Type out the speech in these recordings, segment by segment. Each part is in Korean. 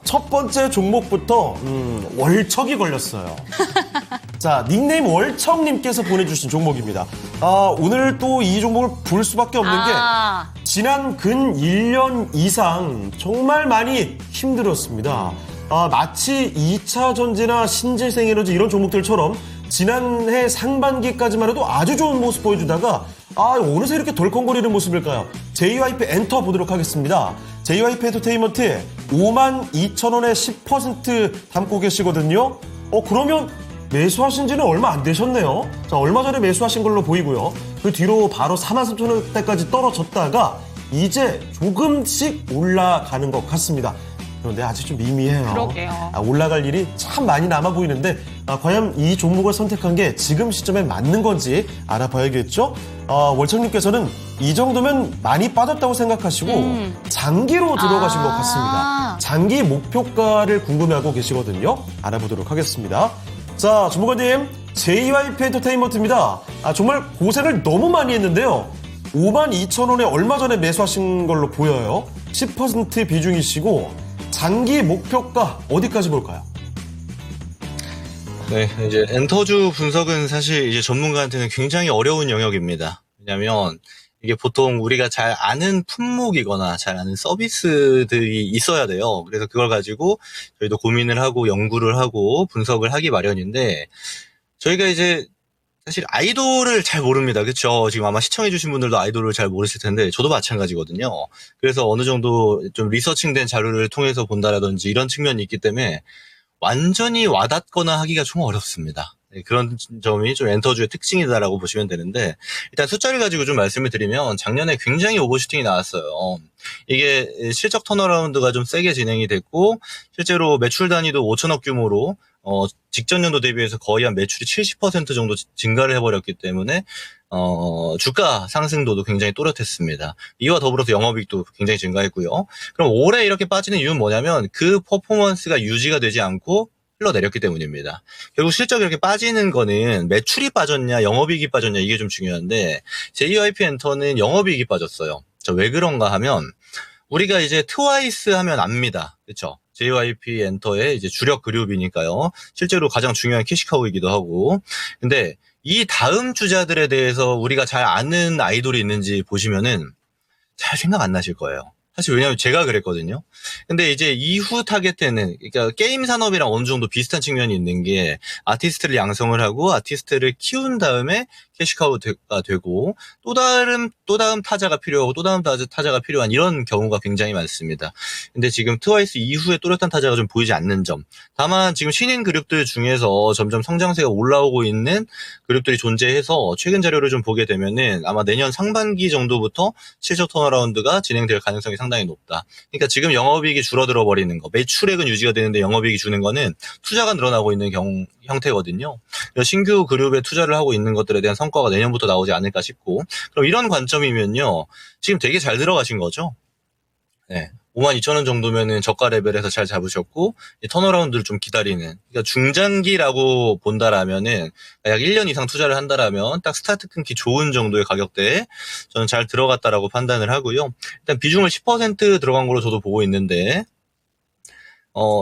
첫 번째 종목부터 월척이 걸렸어요. 자, 닉네임 월척님께서 보내주신 종목입니다. 오늘 또 이 종목을 볼 수밖에 없는 게 지난 근 1년 이상 정말 많이 힘들었습니다. 마치 2차 전지나 신재생에너지 이런 종목들처럼 지난해 상반기까지만 해도 아주 좋은 모습 보여주다가 어느새 이렇게 덜컹거리는 모습일까요? JYP 엔터 보도록 하겠습니다. JYP 엔터테인먼트 52,000원에 10% 담고 계시거든요. 그러면 매수하신 지는 얼마 안 되셨네요. 자, 얼마 전에 매수하신 걸로 보이고요. 그 뒤로 바로 43,000원대까지 떨어졌다가 이제 조금씩 올라가는 것 같습니다. 그런데 아직 좀 미미해요. 그러게요. 올라갈 일이 참 많이 남아 보이는데 과연 이 종목을 선택한 게 지금 시점에 맞는 건지 알아봐야겠죠? 월청님께서는 이 정도면 많이 빠졌다고 생각하시고 장기로 들어가신 것 같습니다. 장기 목표가를 궁금해하고 계시거든요. 알아보도록 하겠습니다. 자, 주무관님, JYP 엔터테인먼트입니다. 정말 고생을 너무 많이 했는데요. 52,000원에 얼마 전에 매수하신 걸로 보여요. 10% 비중이시고 장기 목표가 어디까지 볼까요? 네, 이제 엔터주 분석은 사실 이제 전문가한테는 굉장히 어려운 영역입니다. 왜냐하면 이게 보통 우리가 잘 아는 품목이거나 잘 아는 서비스들이 있어야 돼요. 그래서 그걸 가지고 저희도 고민을 하고 연구를 하고 분석을 하기 마련인데 저희가 이제 사실 아이돌을 잘 모릅니다. 그렇죠? 지금 아마 시청해주신 분들도 아이돌을 잘 모르실 텐데 저도 마찬가지거든요. 그래서 어느 정도 좀 리서칭된 자료를 통해서 본다라든지 이런 측면이 있기 때문에 완전히 와닿거나 하기가 좀 어렵습니다. 그런 점이 좀 엔터주의 특징이다라고 보시면 되는데 일단 숫자를 가지고 좀 말씀을 드리면 작년에 굉장히 오버슈팅이 나왔어요. 이게 실적 턴어라운드가 좀 세게 진행이 됐고 실제로 매출 단위도 5천억 규모로 직전 연도 대비해서 거의 한 매출이 70% 정도 증가를 해버렸기 때문에 주가 상승도도 굉장히 또렷했습니다. 이와 더불어서 영업이익도 굉장히 증가했고요. 그럼 올해 이렇게 빠지는 이유는 뭐냐면 그 퍼포먼스가 유지가 되지 않고 흘러내렸기 때문입니다. 결국 실적이 이렇게 빠지는 거는 매출이 빠졌냐 영업이익이 빠졌냐 이게 좀 중요한데 JYP 엔터는 영업이익이 빠졌어요. 왜 그런가 하면 우리가 이제 트와이스 하면 압니다. 그렇죠? JYP 엔터의 이제 주력 그룹이니까요. 실제로 가장 중요한 캐시카우이기도 하고. 근데 이 다음 주자들에 대해서 우리가 잘 아는 아이돌이 있는지 보시면은 잘 생각 안 나실 거예요. 사실 왜냐하면 제가 그랬거든요. 근데 이제 이후 타겟에는 그러니까 게임 산업이랑 어느 정도 비슷한 측면이 있는 게 아티스트를 양성을 하고 아티스트를 키운 다음에 캐시카우가 되고 또 다음 타자가 필요하고 또 다음 타자가 필요한 이런 경우가 굉장히 많습니다. 근데 지금 트와이스 이후에 또렷한 타자가 좀 보이지 않는 점. 다만 지금 신인 그룹들 중에서 점점 성장세가 올라오고 있는 그룹들이 존재해서 최근 자료를 좀 보게 되면은 아마 내년 상반기 정도부터 실적 턴어라운드가 진행될 가능성이 상당히 높다. 그러니까 지금 영업이익이 줄어들어 버리는 거, 매출액은 유지가 되는데 영업이익이 주는 거는 투자가 늘어나고 있는 형태거든요. 신규 그룹에 투자를 하고 있는 것들에 대한 성과가 내년부터 나오지 않을까 싶고, 그럼 이런 관점이면요, 지금 되게 잘 들어가신 거죠? 네. 52,000원 정도면은 저가 레벨에서 잘 잡으셨고, 턴어라운드를 좀 기다리는, 그러니까 중장기라고 본다라면은, 약 1년 이상 투자를 한다라면, 딱 스타트 끊기 좋은 정도의 가격대에 저는 잘 들어갔다라고 판단을 하고요. 일단 비중을 10% 들어간 걸로 저도 보고 있는데,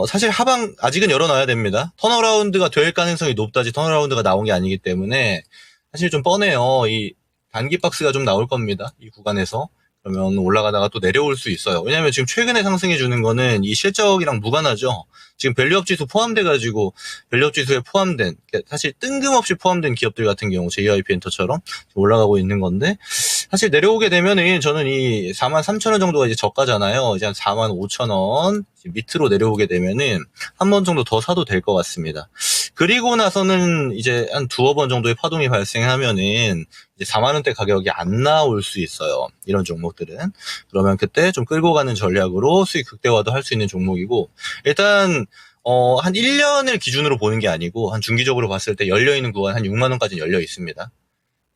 사실 하방 아직은 열어놔야 됩니다. 턴어라운드가 될 가능성이 높다지 턴어라운드가 나온 게 아니기 때문에 사실 좀 뻔해요. 이 단기 박스가 좀 나올 겁니다. 이 구간에서. 그러면 올라가다가 또 내려올 수 있어요. 왜냐하면 지금 최근에 상승해 주는 거는 이 실적이랑 무관하죠. 지금 밸류업 지수 포함돼가지고 밸류업 지수에 포함된 사실 뜬금없이 포함된 기업들 같은 경우 JYP 엔터처럼 올라가고 있는 건데 사실 내려오게 되면은 저는 이 43,000원 정도가 이제 저가잖아요. 이제 한 45,000원 밑으로 내려오게 되면은 한 번 정도 더 사도 될 것 같습니다. 그리고 나서는 이제 한 두어 번 정도의 파동이 발생하면은 이제 4만 원대 가격이 안 나올 수 있어요. 이런 종목들은. 그러면 그때 좀 끌고 가는 전략으로 수익 극대화도 할 수 있는 종목이고 일단 한 1년을 기준으로 보는 게 아니고 한 중기적으로 봤을 때 열려 있는 구간 한 6만 원까지는 열려 있습니다.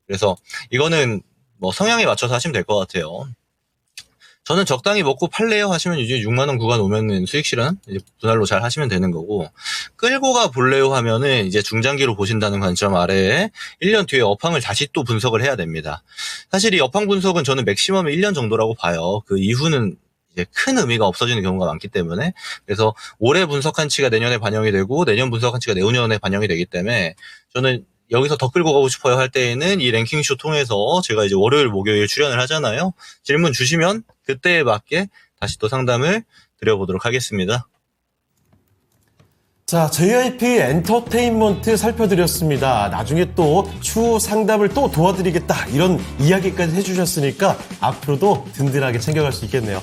그래서 이거는 뭐 성향에 맞춰서 하시면 될 것 같아요. 저는 적당히 먹고 팔래요 하시면 이제 6만 원 구간 오면은 수익 실현 이제 분할로 잘 하시면 되는 거고 끌고 가 볼래요 하면은 이제 중장기로 보신다는 관점 아래에 1년 뒤에 업황을 다시 또 분석을 해야 됩니다. 사실 이 업황 분석은 저는 맥시멈 1년 정도라고 봐요. 그 이후는 이제 큰 의미가 없어지는 경우가 많기 때문에 그래서 올해 분석한 치가 내년에 반영이 되고 내년 분석한 치가 내후년에 반영이 되기 때문에 저는 여기서 더 끌고 가고 싶어요 할 때에는 이 랭킹쇼 통해서 제가 이제 월요일, 목요일 출연을 하잖아요. 질문 주시면 그때에 맞게 다시 또 상담을 드려보도록 하겠습니다. 자, JYP 엔터테인먼트 살펴드렸습니다. 나중에 또 추후 상담을 또 도와드리겠다 이런 이야기까지 해주셨으니까 앞으로도 든든하게 챙겨갈 수 있겠네요.